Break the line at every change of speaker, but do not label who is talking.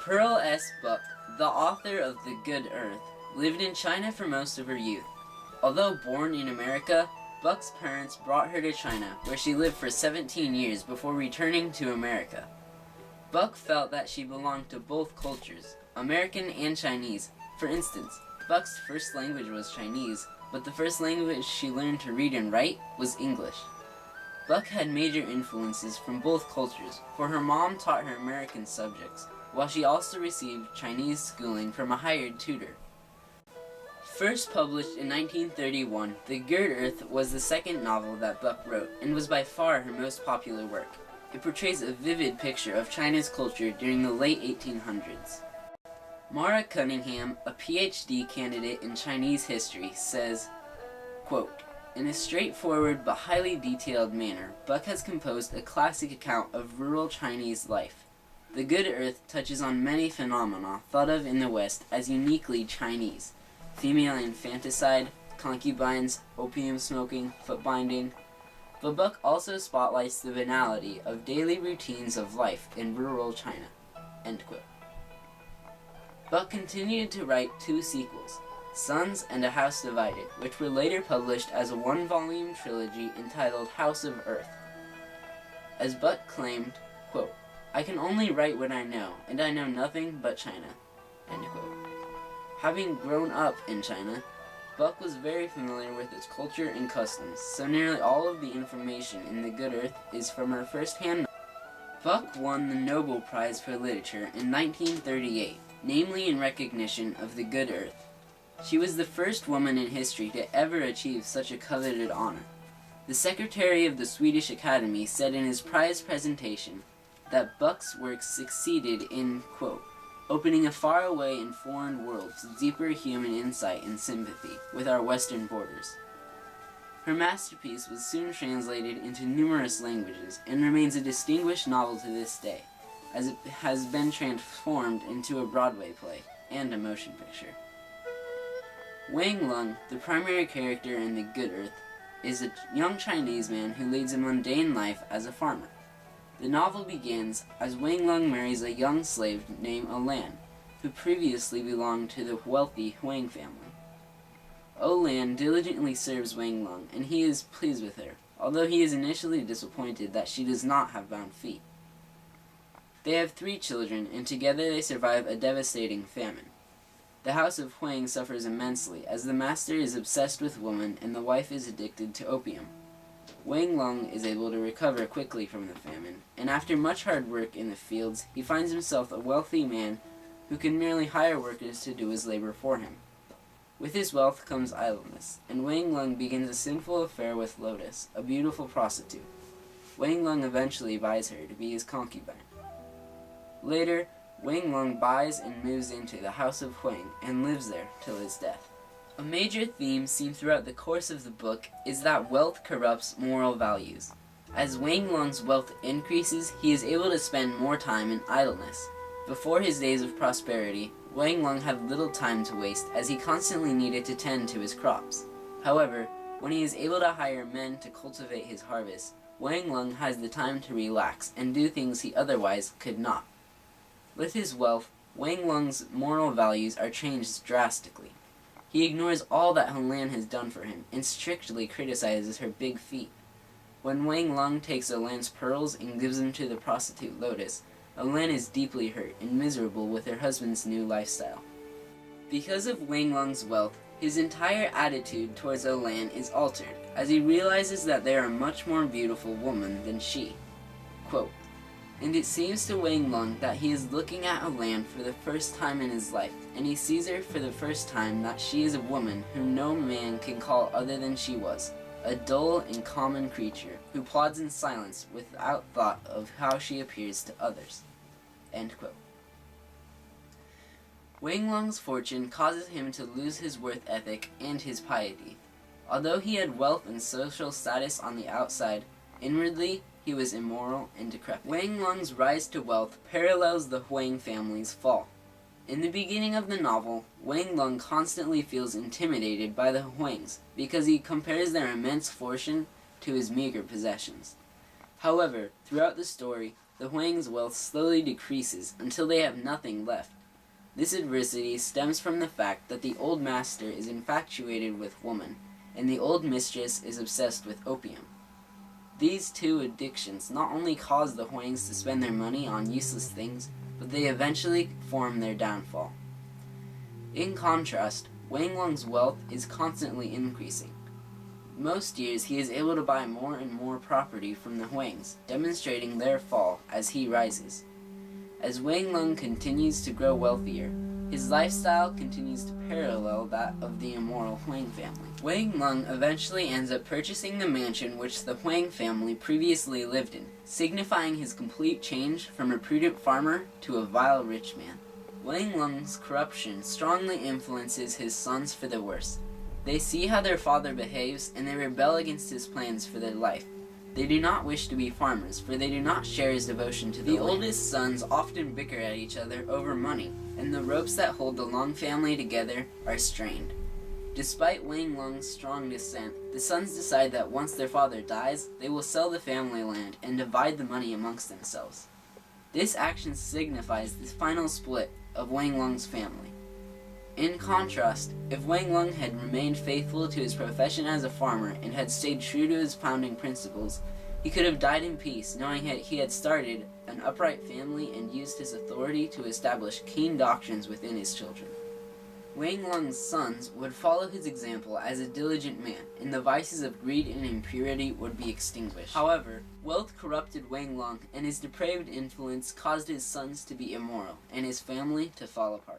Pearl S. Buck, the author of The Good Earth, lived in China for most of her youth. Although born in America, Buck's parents brought her to China, where she lived for 17 years before returning to America. Buck felt that she belonged to both cultures, American and Chinese. For instance, Buck's first language was Chinese, but the first language she learned to read and write was English. Buck had major influences from both cultures, for her mom taught her American subjects, while she also received Chinese schooling from a hired tutor. First published in 1931, The Good Earth was the second novel that Buck wrote, and was by far her most popular work. It portrays a vivid picture of China's culture during the late 1800s. Mara Cunningham, a PhD candidate in Chinese history, says, quote, "In a straightforward but highly detailed manner, Buck has composed a classic account of rural Chinese life. The Good Earth touches on many phenomena thought of in the West as uniquely Chinese: female infanticide, concubines, opium smoking, foot binding. But Buck also spotlights the banality of daily routines of life in rural China." End quote. Buck continued to write two sequels, Sons and A House Divided, which were later published as a one-volume trilogy entitled House of Earth. As Buck claimed, quote, "I can only write what I know, and I know nothing but China." End quote. Having grown up in China, Buck was very familiar with its culture and customs, so nearly all of the information in The Good Earth is from her first-hand. Buck won the Nobel Prize for Literature in 1938, namely in recognition of The Good Earth. She was the first woman in history to ever achieve such a coveted honor. The secretary of the Swedish Academy said in his prize presentation that Buck's work succeeded in, quote, "opening a faraway and foreign world to deeper human insight and sympathy with our Western borders." Her masterpiece was soon translated into numerous languages and remains a distinguished novel to this day, as it has been transformed into a Broadway play and a motion picture. Wang Lung, the primary character in The Good Earth, is a young Chinese man who leads a mundane life as a farmer. The novel begins as Wang Lung marries a young slave named Lan, who previously belonged to the wealthy Huang family. Lan diligently serves Wang Lung, and he is pleased with her, although he is initially disappointed that she does not have bound feet. They have 3 children, and together they survive a devastating famine. The house of Huang suffers immensely, as the master is obsessed with woman and the wife is addicted to opium. Wang Lung is able to recover quickly from the famine, and after much hard work in the fields, he finds himself a wealthy man who can merely hire workers to do his labor for him. With his wealth comes idleness, and Wang Lung begins a sinful affair with Lotus, a beautiful prostitute. Wang Lung eventually buys her to be his concubine. Later, Wang Lung buys and moves into the House of Huang and lives there till his death. A major theme seen throughout the course of the book is that wealth corrupts moral values. As Wang Lung's wealth increases, he is able to spend more time in idleness. Before his days of prosperity, Wang Lung had little time to waste as he constantly needed to tend to his crops. However, when he is able to hire men to cultivate his harvest, Wang Lung has the time to relax and do things he otherwise could not. With his wealth, Wang Lung's moral values are changed drastically. He ignores all that Lan has done for him and strictly criticizes her big feet. When Wang Lung takes Lan's pearls and gives them to the prostitute Lotus, Lan is deeply hurt and miserable with her husband's new lifestyle. Because of Wang Lung's wealth, his entire attitude towards Lan is altered, as he realizes that they are a much more beautiful woman than she. Quote, "And it seems to Wang Lung that he is looking at Lan for the first time in his life, and he sees her for the first time that she is a woman whom no man can call other than she was, a dull and common creature who plods in silence without thought of how she appears to others." End quote. Wang Lung's fortune causes him to lose his work ethic and his piety. Although he had wealth and social status on the outside, inwardly he was immoral and decrepit. Wang Lung's rise to wealth parallels the Huang family's fall. In the beginning of the novel, Wang Lung constantly feels intimidated by the Huangs because he compares their immense fortune to his meager possessions. However, throughout the story, the Huang's wealth slowly decreases until they have nothing left. This adversity stems from the fact that the old master is infatuated with woman, and the old mistress is obsessed with opium. These two addictions not only cause the Huangs to spend their money on useless things, but they eventually form their downfall. In contrast, Wang Lung's wealth is constantly increasing. Most years he is able to buy more and more property from the Huangs, demonstrating their fall as he rises. As Wang Lung continues to grow wealthier, his lifestyle continues to parallel that of the immoral Huang family. Wang Lung eventually ends up purchasing the mansion which the Huang family previously lived in, signifying his complete change from a prudent farmer to a vile rich man. Wang Lung's corruption strongly influences his sons for the worse. They see how their father behaves and they rebel against his plans for their life. They do not wish to be farmers, for they do not share his devotion to the oldest sons often bicker at each other over money, and the ropes that hold the Lung family together are strained. Despite Wang Lung's strong dissent, the sons decide that once their father dies, they will sell the family land and divide the money amongst themselves. This action signifies the final split of Wang Lung's family. In contrast, if Wang Lung had remained faithful to his profession as a farmer and had stayed true to his founding principles, he could have died in peace, knowing that he had started an upright family and used his authority to establish keen doctrines within his children. Wang Lung's sons would follow his example as a diligent man, and the vices of greed and impurity would be extinguished. However, wealth corrupted Wang Lung, and his depraved influence caused his sons to be immoral, and his family to fall apart.